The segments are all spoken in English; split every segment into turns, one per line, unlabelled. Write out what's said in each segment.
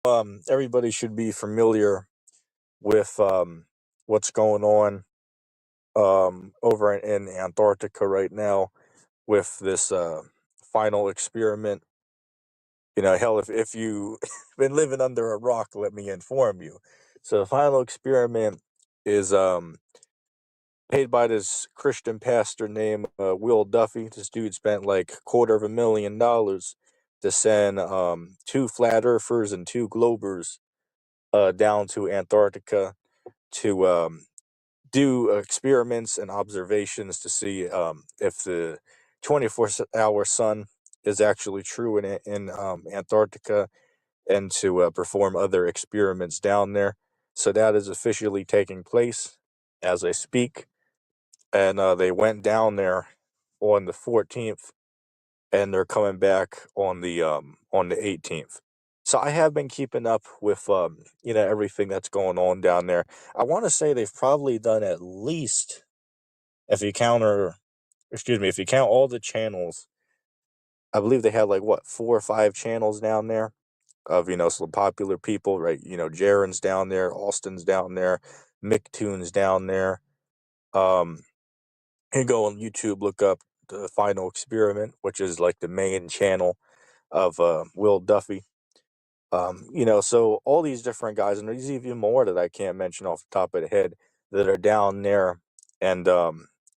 Everybody should be familiar with what's going on over in Antarctica right now with this final experiment. Hell, if you been living under a rock, let me inform you. So the final experiment is paid by this Christian pastor named Will Duffy. This dude spent like $250,000 to send two flat earthers and two globers down to Antarctica to do experiments and observations to see if the 24-hour sun is actually true in Antarctica, and to perform other experiments down there. So that is officially taking place as I speak. And they went down there on the 14th, and they're coming back on the 18th. So I have been keeping up with everything that's going on down there. I want to say they've probably done at least, if you count all the channels, I believe they had like what, 4 or 5 channels down there of some popular people, right? Jaron's down there, Austin's down there, Micktoon's down there. You can go on YouTube, look up the Final Experiment, which is like the main channel of Will Duffy. So all these different guys, and there's even more that I can't mention off the top of the head, that are down there and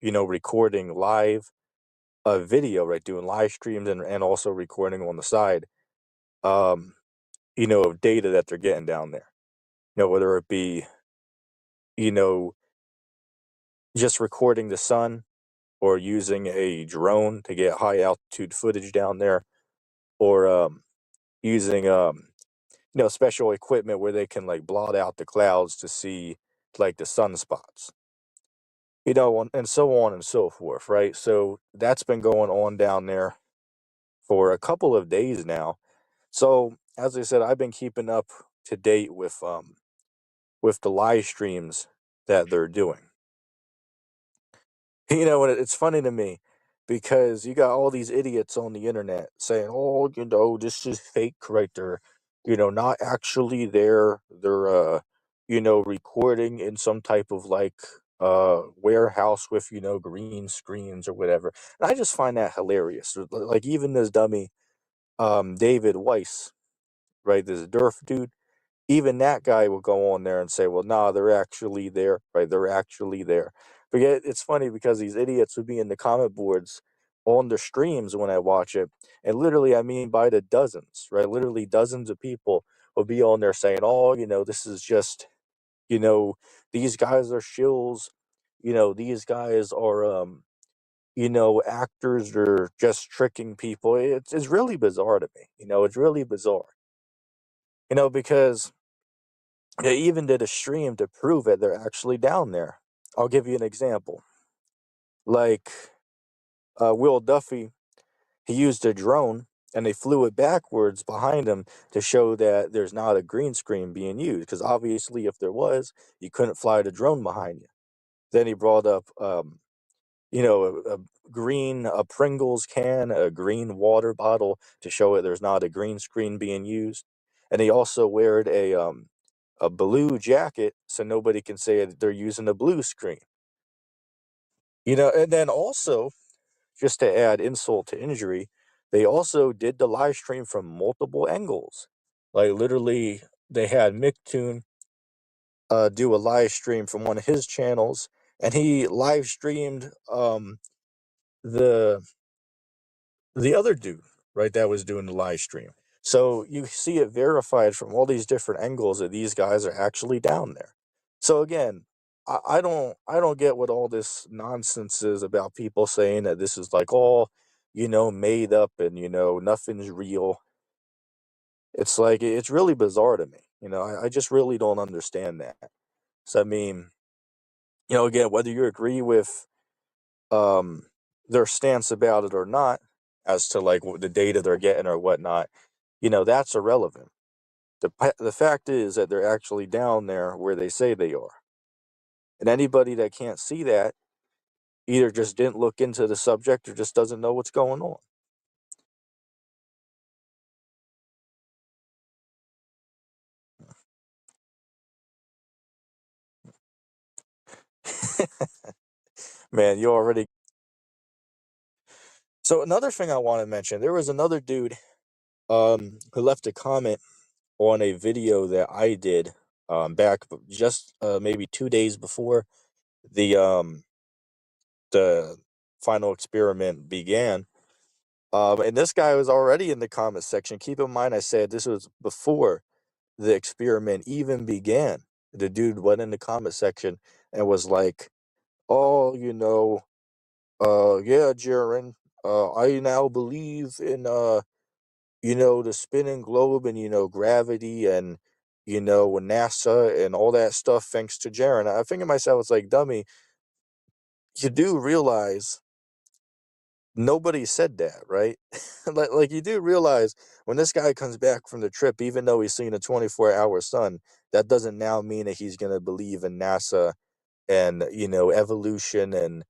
recording live video, right, doing live streams, and also recording on the side, um, of data that they're getting down there. Whether it be, you know, just recording the sun, or using a drone to get high altitude footage down there, or using special equipment where they can like blot out the clouds to see like the sunspots, and so on and so forth, right? So that's been going on down there for a couple of days now. So as I said, I've been keeping up to date with the live streams that they're doing. And it's funny to me because you got all these idiots on the internet saying, "Oh, this is fake right there. Not actually there. They're recording in some type of like warehouse with green screens or whatever." And I just find that hilarious. Like even this dummy David Weiss, right? This Durf dude, even that guy will go on there and say, "Well, nah, they're actually there, right? They're actually there." But yet, it's funny because these idiots would be in the comment boards on the streams when I watch it, and literally, I mean, by the dozens, right? Literally, dozens of people will be on there saying, "Oh, this is just, you know, these guys are shills. These guys are, actors. They're just tricking people." It's really bizarre to me. It's really bizarre. Because they even did a stream to prove it. They're actually down there. I'll give you an example. Like Will Duffy, he used a drone and they flew it backwards behind him to show that there's not a green screen being used. Because obviously, if there was, you couldn't fly the drone behind you. Then he brought up, a green a Pringles can, a green water bottle to show it there's not a green screen being used. And he also wore a blue jacket so nobody can say that they're using a blue screen. And then also, just to add insult to injury, they also did the live stream from multiple angles. Like literally, they had Micktoon do a live stream from one of his channels, and he live streamed the the other dude, right, that was doing the live stream. So you see it verified from all these different angles that these guys are actually down there. So again, I don't get what all this nonsense is about people saying that this is like all, made up and nothing's real. It's like it's really bizarre to me. I just really don't understand that. So I mean, again, whether you agree with um, their stance about it or not, as to like the data they're getting or whatnot, that's irrelevant. The fact is that they're actually down there where they say they are, and anybody that can't see that either just didn't look into the subject or just doesn't know what's going on. Man, you already. So another thing I want to mention, there was another dude who left a comment on a video that I did back just maybe 2 days before the um the final experiment began. And this guy was already in the comment section. Keep in mind, I said this was before the experiment even began. The dude went in the comment section and was like, "Oh, yeah, Jaren, I now believe in the spinning globe and gravity and NASA and all that stuff thanks to Jaren." I think to myself, it's like, dummy, you do realize nobody said that, right? Like you do realize when this guy comes back from the trip, even though he's seen a 24-hour sun, that doesn't now mean that he's gonna believe in NASA and evolution and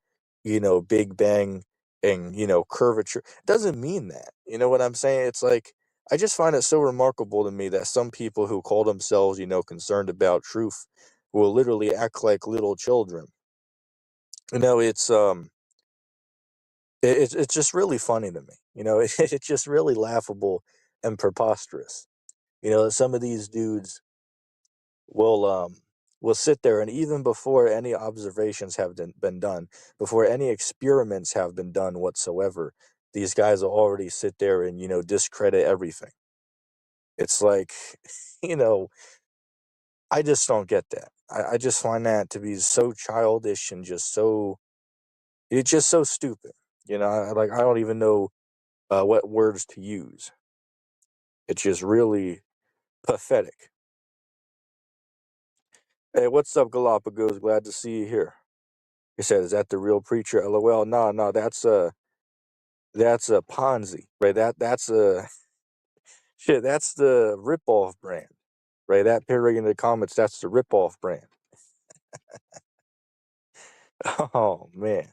Big Bang and curvature. It doesn't mean that. You know what I'm saying? It's like I just find it so remarkable to me that some people who call themselves concerned about truth will literally act like little children. It's just really funny to me. It's just really laughable and preposterous. Some of these dudes will will sit there, and even before any observations have been done, before any experiments have been done whatsoever, these guys will already sit there and discredit everything. It's like, you know, I just don't get that. I just find that to be so childish and just so it's just so stupid. Like I don't even know what words to use. It's just really pathetic. Hey, what's up, Galapagos? Glad to see you here. He said, "Is that the real preacher?" LOL. No, no, that's a Ponzi, right? That's a shit. That's the ripoff brand, right? That pairing in the comments, that's the ripoff brand. Oh man.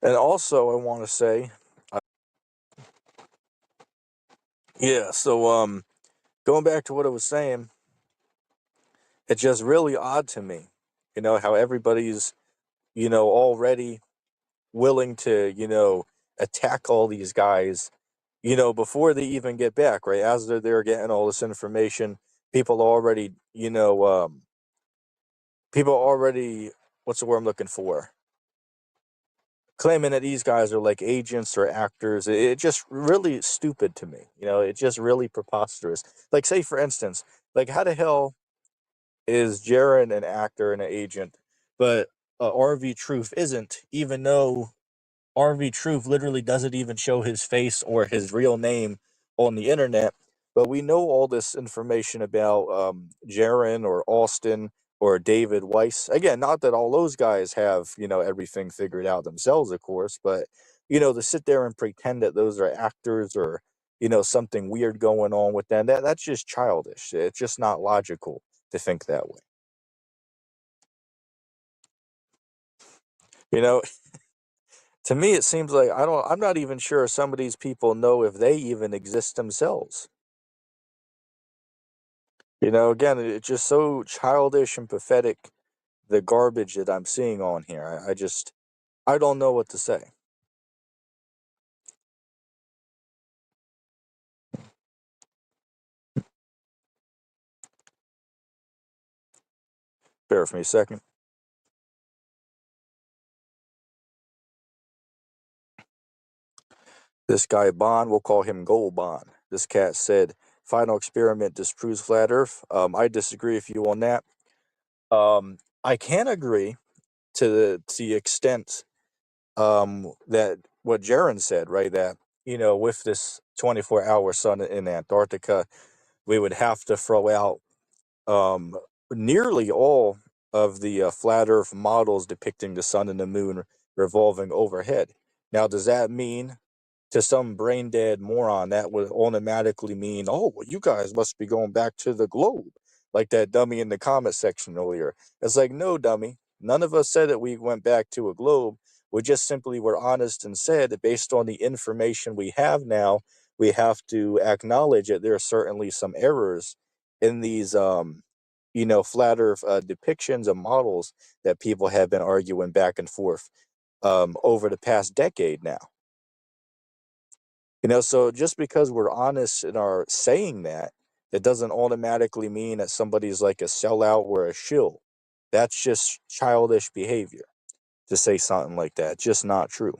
And also, I want to say, yeah. So, going back to what I was saying, it's just really odd to me, how everybody's, already willing to, attack all these guys, before they even get back, right? As they're there getting all this information, people already, people already, what's the word I'm looking for? Claiming that these guys are like agents or actors. It just really stupid to me. It's just really preposterous. Like, say, for instance, like, how the hell is Jared an actor and an agent, but RV Truth isn't, even though RV Truth literally doesn't even show his face or his real name on the internet. But we know all this information about Jaron or Austin or David Weiss. Again, not that all those guys have, everything figured out themselves, of course, but, to sit there and pretend that those are actors or, something weird going on with them, that's just childish. It's just not logical to think that way. You know, to me, it seems like I'm not even sure some of these people know if they even exist themselves. Again, it's just so childish and pathetic, the garbage that I'm seeing on here. I don't know what to say. Bear with me a second. This guy Bond, we'll call him Gold Bond. This cat said, "Final experiment disproves flat Earth." I disagree with you on that. I can agree to the extent that what Jaron said, right? That with this 24-hour sun in Antarctica, we would have to throw out um, nearly all of the flat Earth models depicting the sun and the moon revolving overhead. Now, does that mean to some brain dead moron that would automatically mean, oh, well, you guys must be going back to the globe, like that dummy in the comment section earlier? It's like, no, dummy. None of us said that we went back to a globe. We just simply were honest and said that based on the information we have now, we have to acknowledge that there are certainly some errors in these flat Earth depictions and models that people have been arguing back and forth over the past decade now. So just because we're honest in our saying that, it doesn't automatically mean that somebody's like a sellout or a shill. That's just childish behavior to say something like that. Just not true.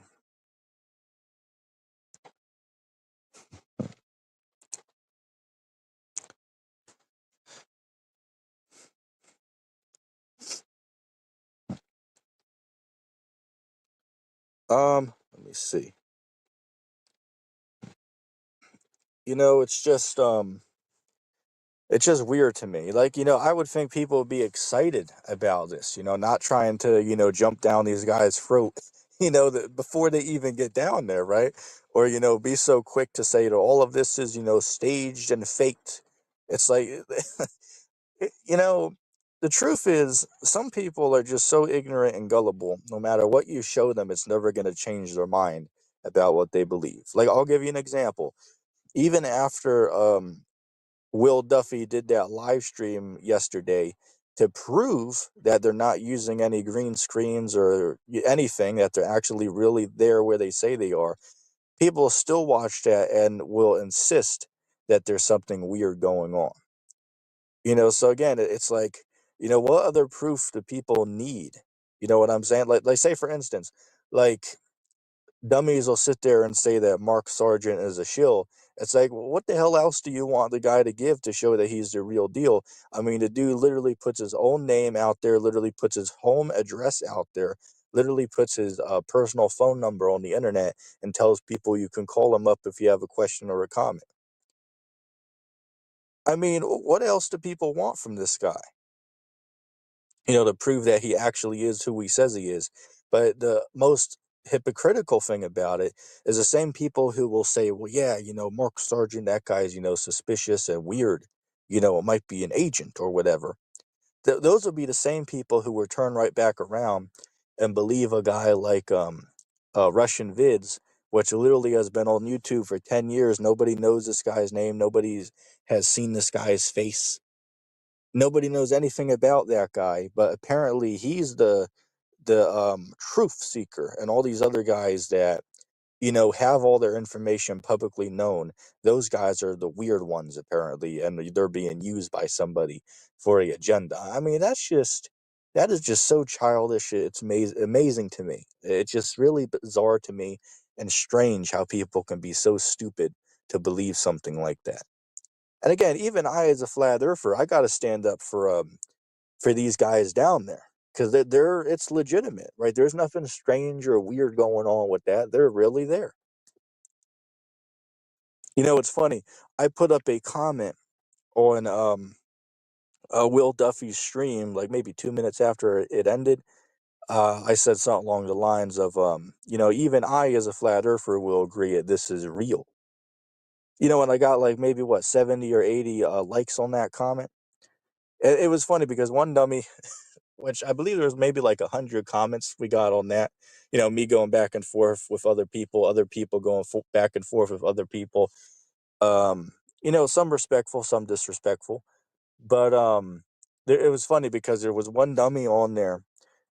Let me see. It's just weird to me. Like, I would think people would be excited about this, not trying to, jump down these guys' throat, before they even get down there, right? Or, be so quick to say that all of this is, staged and faked. It's like, you know, the truth is, some people are just so ignorant and gullible. No matter what you show them, it's never going to change their mind about what they believe. Like, I'll give you an example. Even after Will Duffy did that live stream yesterday to prove that they're not using any green screens or anything, that they're actually really there where they say they are, people still watch that and will insist that there's something weird going on. So again, it's like, what other proof do people need? You know what I'm saying? Like say for instance, like dummies will sit there and say that Mark Sargent is a shill. It's like, well, what the hell else do you want the guy to give to show that he's the real deal? I mean, the dude literally puts his own name out there, literally puts his home address out there, literally puts his personal phone number on the internet and tells people you can call him up if you have a question or a comment. I mean, what else do people want from this guy? To prove that he actually is who he says he is. But the most hypocritical thing about it is the same people who will say, well, yeah, Mark Sargent, that guy's, suspicious and weird. It might be an agent or whatever. Those would be the same people who would turn right back around and believe a guy like Russian Vids, which literally has been on YouTube for 10 years. Nobody knows this guy's name. Nobody has seen this guy's face. Nobody knows anything about that guy, but apparently he's the truth seeker, and all these other guys that have all their information publicly known. Those guys are the weird ones apparently, and they're being used by somebody for a agenda. I mean, that is just so childish. It's amazing to me. It's just really bizarre to me and strange how people can be so stupid to believe something like that. And again, even I, as a flat earther, I got to stand up for these guys down there because they're it's legitimate, right? There's nothing strange or weird going on with that. They're really there. It's funny. I put up a comment on Will Duffy's stream, like maybe 2 minutes after it ended. I said something along the lines of, even I, as a flat earther, will agree that this is real. And I got like maybe what 70 or 80 likes on that comment. It was funny because one dummy, which I believe there was maybe like 100 comments we got on that. Me going back and forth with other people going back and forth with other people. Some respectful, some disrespectful. But it was funny because there was one dummy on there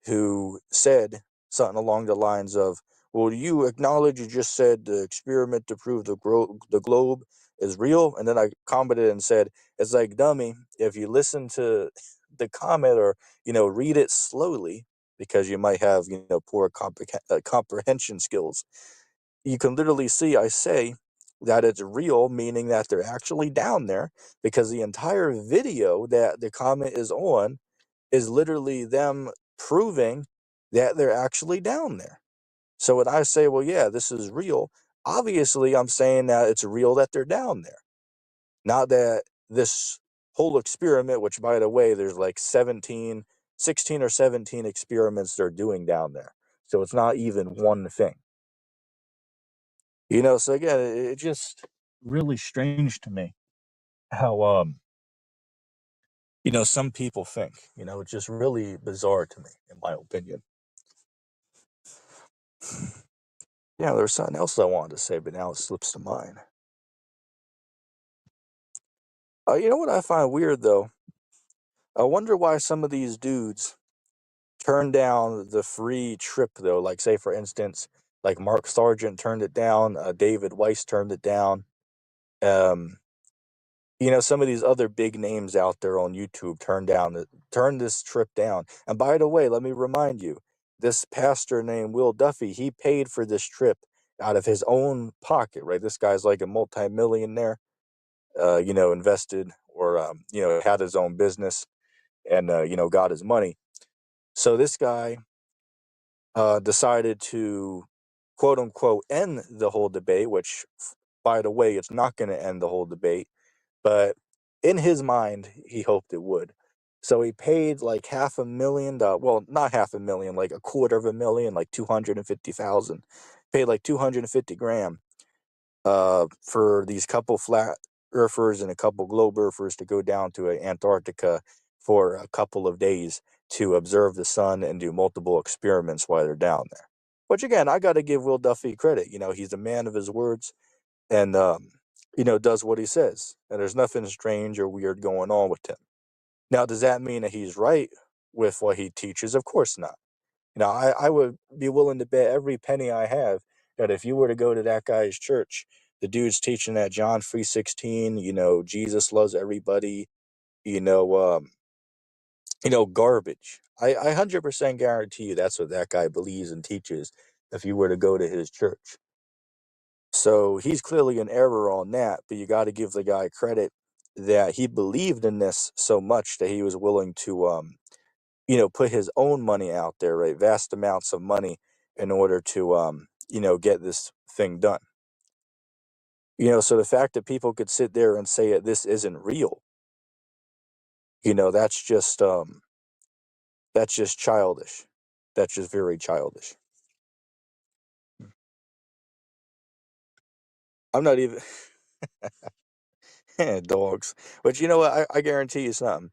who said something along the lines of, "Well, you acknowledge you just said the experiment to prove the globe is real?" And then I commented and said, "It's like, dummy, if you listen to the comment or read it slowly, because you might have poor comprehension skills, you can literally see I say that it's real, meaning that they're actually down there, because the entire video that the comment is on is literally them proving that they're actually down there. So when I say, well, yeah, this is real, obviously I'm saying that it's real that they're down there, not that this whole experiment, which by the way, there's like 16 or 17 experiments they're doing down there. So it's not even one thing. So again, it just really strange to me how some people think. It's just really bizarre to me, in my opinion. Yeah, there's something else I wanted to say, but now it slips to mind. You know what I find weird though? I wonder why some of these dudes turn down the free trip though. Like, say for instance, like Mark Sargent turned it down, David Weiss turned it down. Um, some of these other big names out there on YouTube turned this trip down. And by the way, let me remind you, this pastor named Will Duffy, he paid for this trip out of his own pocket, right? This guy's like a multimillionaire, invested or had his own business and got his money. So this guy decided to quote unquote end the whole debate, which, by the way, it's not going to end the whole debate, but in his mind, he hoped it would. So he paid like $500,000. Well, not 500,000, like a quarter of a million, like 250,000. Paid like 250 grand for these couple flat earthers and a couple globe earthers to go down to Antarctica for a couple of days to observe the sun and do multiple experiments while they're down there. Which again, I got to give Will Duffy credit. He's a man of his words and does what he says. And there's nothing strange or weird going on with him. Now, does that mean that he's right with what he teaches? Of course not. I would be willing to bet every penny I have that if you were to go to that guy's church, the dude's teaching that John 3:16, Jesus loves everybody, you know, um, garbage. I 100% guarantee you that's what that guy believes and teaches if you were to go to his church. So he's clearly in error on that, but you got to give the guy credit that he believed in this so much that he was willing to, put his own money out there, right? Vast amounts of money in order to, get this thing done. So the fact that people could sit there and say that this isn't real, that's just childish. That's just very childish. I'm not even dogs, but you know what? I guarantee you something.